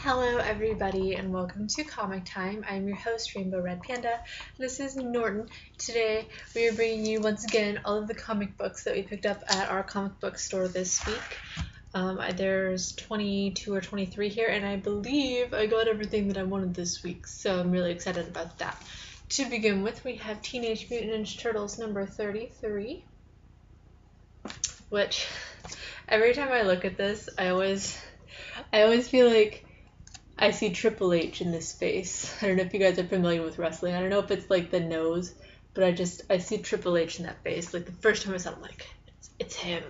Hello everybody and welcome to Comic Time. I'm your host Rainbow Red Panda. This is Norton. Today we are bringing you once again all of the comic books that we picked up at our comic book store this week. There's 22 or 23 here and I believe I got everything that I wanted this week, so I'm really excited about that. To begin with, we have Teenage Mutant Ninja Turtles number 33, which every time I look at this I always feel like I see Triple H in this face. I don't know if you guys are familiar with wrestling. I don't know if it's like the nose, but I see Triple H in that face. Like the first time I saw it, I'm like, it's him.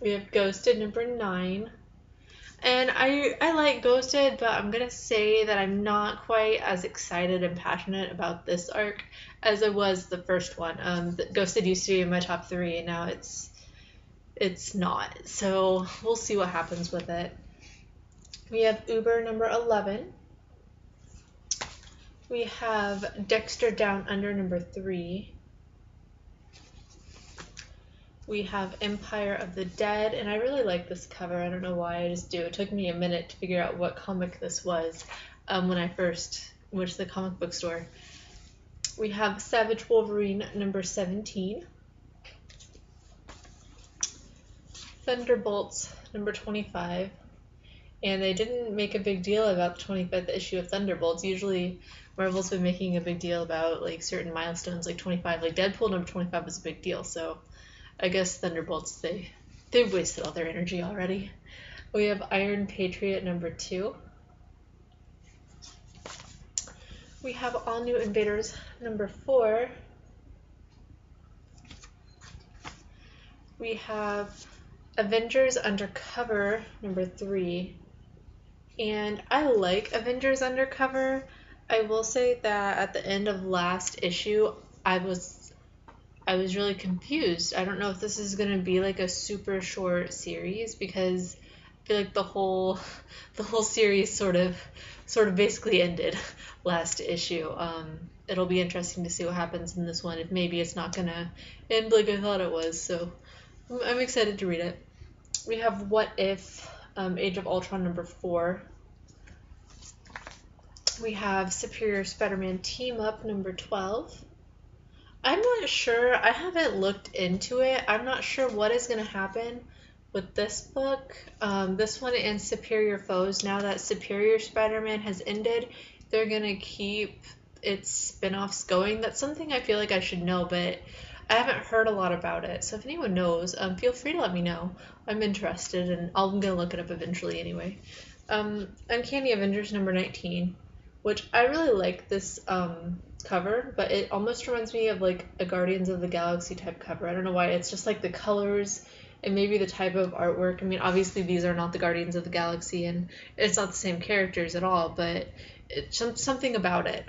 We have Ghosted number 9. And I like Ghosted, but I'm going to say that I'm not quite as excited and passionate about this arc as I was the first one. Ghosted used to be in my top 3, and now it's not. So we'll see what happens with it. We have Uber number 11. We have Dexter Down Under number 3. We have Empire of the Dead, and I really like this cover. I don't know why, I just do. It took me a minute to figure out what comic this was when I first went to the comic book store. We have Savage Wolverine number 17. Thunderbolts number 25. And they didn't make a big deal about the 25th issue of Thunderbolts. Usually Marvel's been making a big deal about like certain milestones, like 25. Like Deadpool number 25 was a big deal, so I guess Thunderbolts, they've wasted all their energy already. We have Iron Patriot number 2. We have All New Invaders number 4. We have Avengers Undercover number 3. And I like Avengers Undercover. I will say that at the end of last issue, I was really confused. I don't know if this is going to be like a super short series, because I feel like the whole series sort of basically ended last issue. It'll be interesting to see what happens in this one, if maybe it's not going to end like I thought it was. So I'm excited to read it. We have What If Age of Ultron number 4. We have Superior Spider-Man Team Up number 12. I'm not sure. I haven't looked into it. I'm not sure what is going to happen with this book. This one and Superior Foes. Now that Superior Spider-Man has ended, they're going to keep its spin-offs going. That's something I feel like I should know, but I haven't heard a lot about it. So if anyone knows, feel free to let me know. I'm interested, and I'm going to look it up eventually anyway. Uncanny Avengers number 19, which I really like this cover, but it almost reminds me of like a Guardians of the Galaxy type cover. I don't know why. It's just like the colors and maybe the type of artwork. I mean, obviously these are not the Guardians of the Galaxy, and it's not the same characters at all, but it's something about it.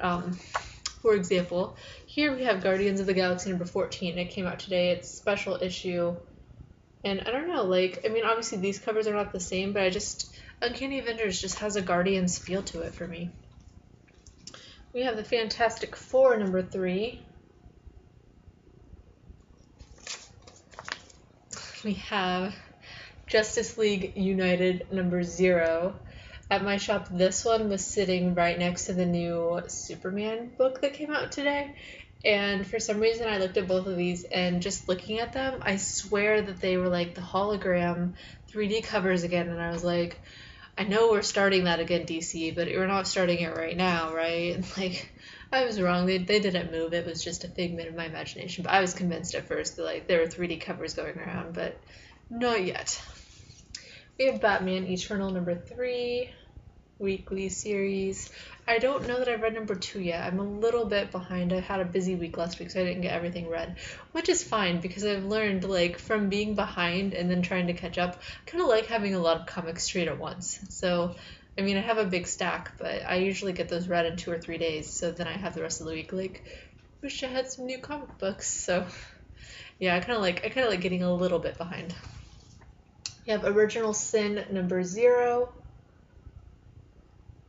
For example, here we have Guardians of the Galaxy number 14. It came out today. It's a special issue. And I don't know, like, I mean, obviously these covers are not the same, but Uncanny Avengers just has a Guardians feel to it for me. We have the Fantastic Four number 3. We have Justice League United number 0. At my shop, this one was sitting right next to the new Superman book that came out today. And for some reason, I looked at both of these, and just looking at them, I swear that they were like the hologram 3D covers again. And I was like, I know we're starting that again, DC, but we're not starting it right now, right? And like, I was wrong. They didn't move. It was just a figment of my imagination. But I was convinced at first that like there were 3D covers going around, but not yet. We have Batman Eternal number 3. Weekly series. I don't know that I've read number 2 yet. I'm a little bit behind. I had a busy week last week, so I didn't get everything read, which is fine because I've learned, like, from being behind and then trying to catch up, I kind of like having a lot of comics straight at once. So, I mean, I have a big stack, but I usually get those read in 2 or 3 days, so then I have the rest of the week, like, wish I had some new comic books. So, yeah, I kind of like getting a little bit behind. We have Original Sin number 0.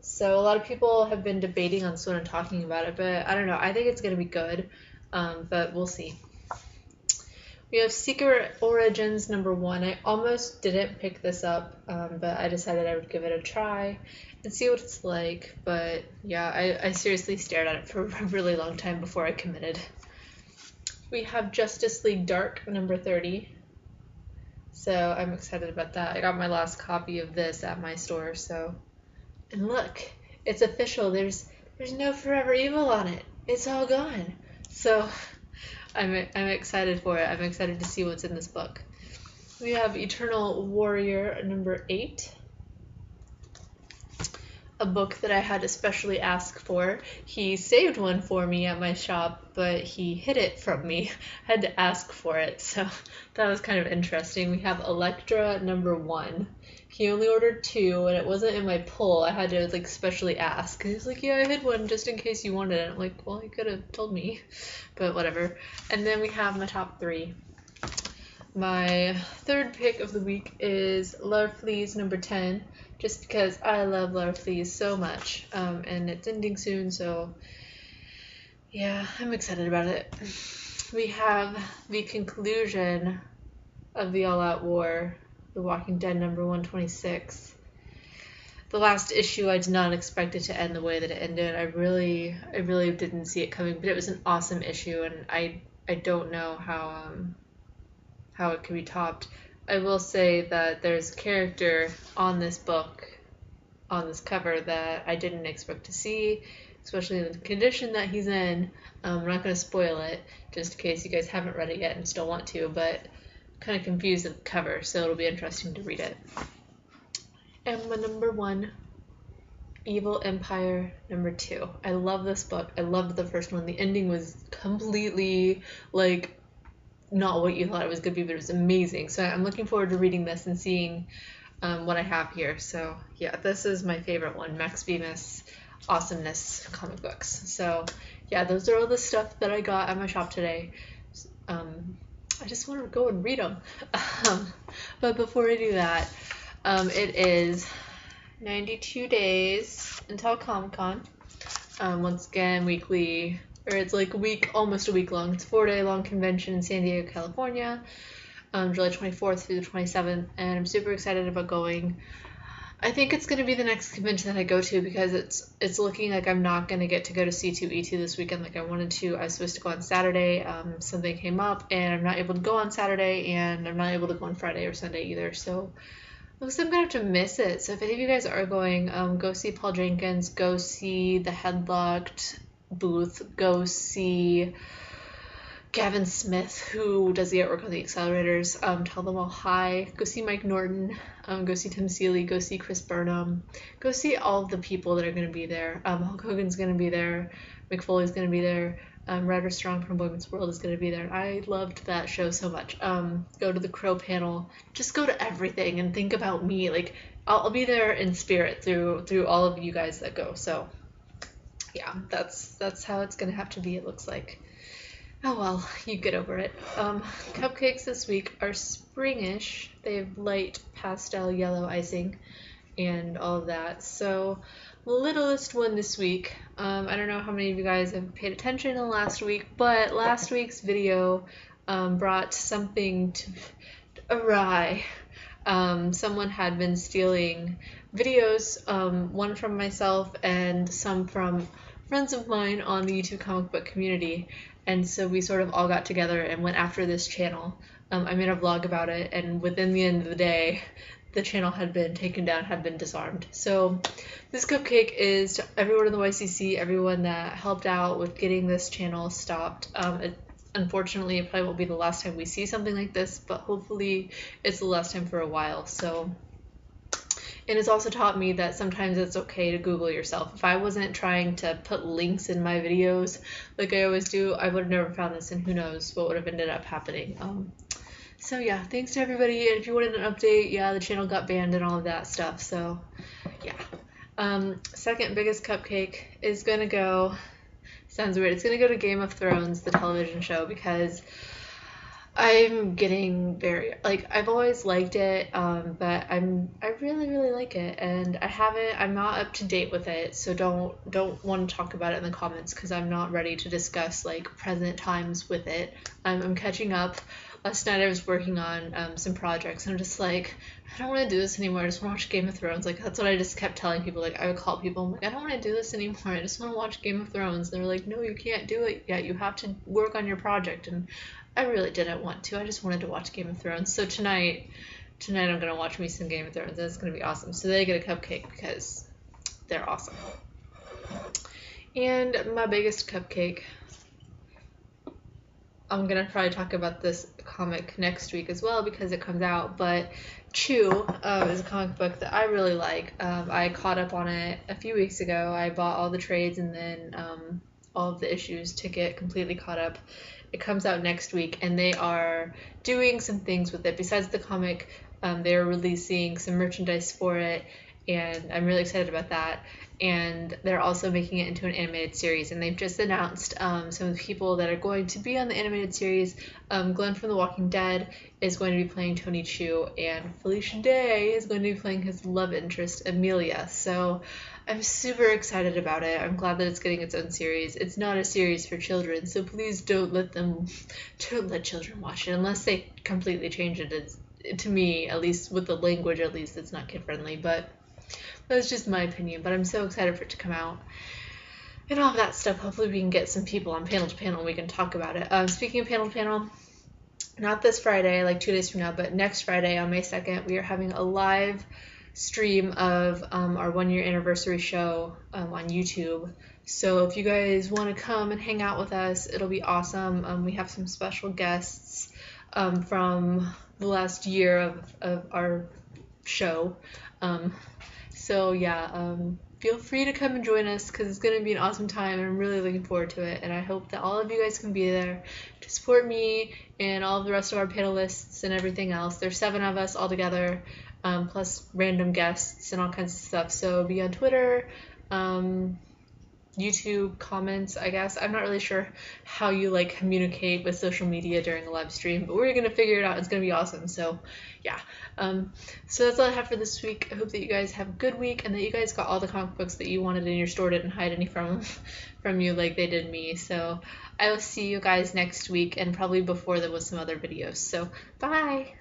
So a lot of people have been debating on this one and talking about it, but I don't know. I think it's going to be good, but we'll see. We have Secret Origins #1. I almost didn't pick this up, but I decided I would give it a try and see what it's like. But yeah, I seriously stared at it for a really long time before I committed. We have Justice League Dark #30. So I'm excited about that. I got my last copy of this at my store, so. And look, it's official. There's no Forever Evil on it. It's all gone. So I'm excited for it. I'm excited to see what's in this book. We have Eternal Warrior #8. A book that I had especially asked for. He saved one for me at my shop, but he hid it from me. I had to ask for it, so that was kind of interesting. We have Elektra #1. He only ordered 2, and it wasn't in my pull. I had to like specially ask. He was like, "Yeah, I hid one just in case you wanted it." I'm like, "Well, you could have told me," but whatever. And then we have my top 3. My third pick of the week is Love Fleas #10, just because I love Love Fleas so much, and it's ending soon, so yeah, I'm excited about it. We have the conclusion of the All-Out War, The Walking Dead #126. The last issue, I did not expect it to end the way that it ended. I really didn't see it coming, but it was an awesome issue, and I don't know how it can be topped. I will say that there's a character on this book, on this cover, that I didn't expect to see, especially in the condition that he's in. I'm not going to spoil it, just in case you guys haven't read it yet and still want to, but kind of confused at the cover, so it'll be interesting to read it. And my #1, Evil Empire #2. I love this book. I loved the first one. The ending was completely, like, not what you thought it was going to be, but it was amazing. So I'm looking forward to reading this and seeing what I have here. So yeah, this is my favorite one, Max Bemis Awesomeness comic books. So yeah, those are all the stuff that I got at my shop today. I just want to go and read them. But before I do that, it is 92 days until Comic-Con. Once again, weekly, or it's like almost a week long. It's a 4-day long convention in San Diego, California, July 24th through the 27th, and I'm super excited about going. I think it's going to be the next convention that I go to, because it's looking like I'm not going to get to go to C2E2 this weekend like I wanted to. I was supposed to go on Saturday. Something came up, and I'm not able to go on Saturday, and I'm not able to go on Friday or Sunday either, so looks like I'm going to have to miss it. So if any of you guys are going, go see Paul Jenkins, go see the Headlocked booth, go see Gavin Smith, who does the artwork on the Accelerators. Tell them all hi. Go see Mike Norton. Go see Tim Seeley. Go see Chris Burnham. Go see all the people that are going to be there. Hulk Hogan's going to be there. Mick Foley's going to be there. Ryder Strong from Boy Meets World is going to be there. I loved that show so much. Go to the Crow panel. Just go to everything and think about me. Like, I'll be there in spirit through all of you guys that go. So yeah, that's how it's going to have to be, it looks like. Oh well, you get over it. Cupcakes this week are springish. They have light pastel yellow icing and all of that. So the littlest one this week, I don't know how many of you guys have paid attention in the last week, but last week's video brought something awry. Someone had been stealing videos, one from myself and some from friends of mine on the YouTube comic book community, and so we sort of all got together and went after this channel. I made a vlog about it, and within the end of the day, the channel had been taken down, had been disarmed. So this cupcake is to everyone in the YCC, everyone that helped out with getting this channel stopped. Unfortunately, it probably won't be the last time we see something like this, but hopefully it's the last time for a while. So, and it's also taught me that sometimes it's okay to Google yourself. If I wasn't trying to put links in my videos like I always do, I would have never found this, and who knows what would have ended up happening. So yeah, thanks to everybody. And if you wanted an update, yeah, the channel got banned and all of that stuff. So yeah. Second biggest cupcake is gonna go, sounds weird, it's gonna go to Game of Thrones, the television show, because I'm getting very, like, I've always liked it, but I really like it, and I'm not up to date with it, so don't want to talk about it in the comments, because I'm not ready to discuss, like, present times with it. I'm catching up. last night I was working on some projects, and I'm just like, I don't want to do this anymore. I just want to watch Game of Thrones. Like, that's what I just kept telling people. Like, I would call people, I'm like, I don't want to do this anymore. I just want to watch Game of Thrones. And they're like, no, you can't do it yet. You have to work on your project. And I really didn't want to. I just wanted to watch Game of Thrones. So tonight I'm gonna watch me some Game of Thrones. And it's gonna be awesome. So they get a cupcake because they're awesome. And my biggest cupcake, I'm gonna probably talk about this comic next week as well because it comes out, but Chew is a comic book that I really like. I caught up on it a few weeks ago. I bought all the trades and then all of the issues to get completely caught up. It comes out next week, and they are doing some things with it. Besides the comic, they're releasing some merchandise for it, and I'm really excited about that. And they're also making it into an animated series, and they've just announced some of the people that are going to be on the animated series. Glenn from The Walking Dead is going to be playing Tony Chu, and Felicia Day is going to be playing his love interest, Amelia. So I'm super excited about it. I'm glad that it's getting its own series. It's not a series for children, so please don't let children watch it unless they completely change it. To me, at least with the language, at least it's not kid friendly, but that's just my opinion. But I'm so excited for it to come out and all of that stuff. Hopefully we can get some people on panel to panel and we can talk about it. Speaking of panel to panel, not this Friday, like 2 days from now, but next Friday on May 2nd, we are having a live stream of our 1-year anniversary show on YouTube. So if you guys want to come and hang out with us, it'll be awesome. We have some special guests from the last year of our show. So yeah, feel free to come and join us because it's going to be an awesome time, and I'm really looking forward to it. And I hope that all of you guys can be there to support me and all of the rest of our panelists and everything else. There's 7 of us all together, plus random guests and all kinds of stuff. So be on Twitter, YouTube, comments, I guess. I'm not really sure how you like communicate with social media during a live stream, but we're gonna figure it out. It's gonna be awesome. So yeah, so that's all I have for this week. I hope that you guys have a good week and that you guys got all the comic books that you wanted in your store, didn't hide any from you like they did me. So I will see you guys next week, and probably before there was some other videos. So bye.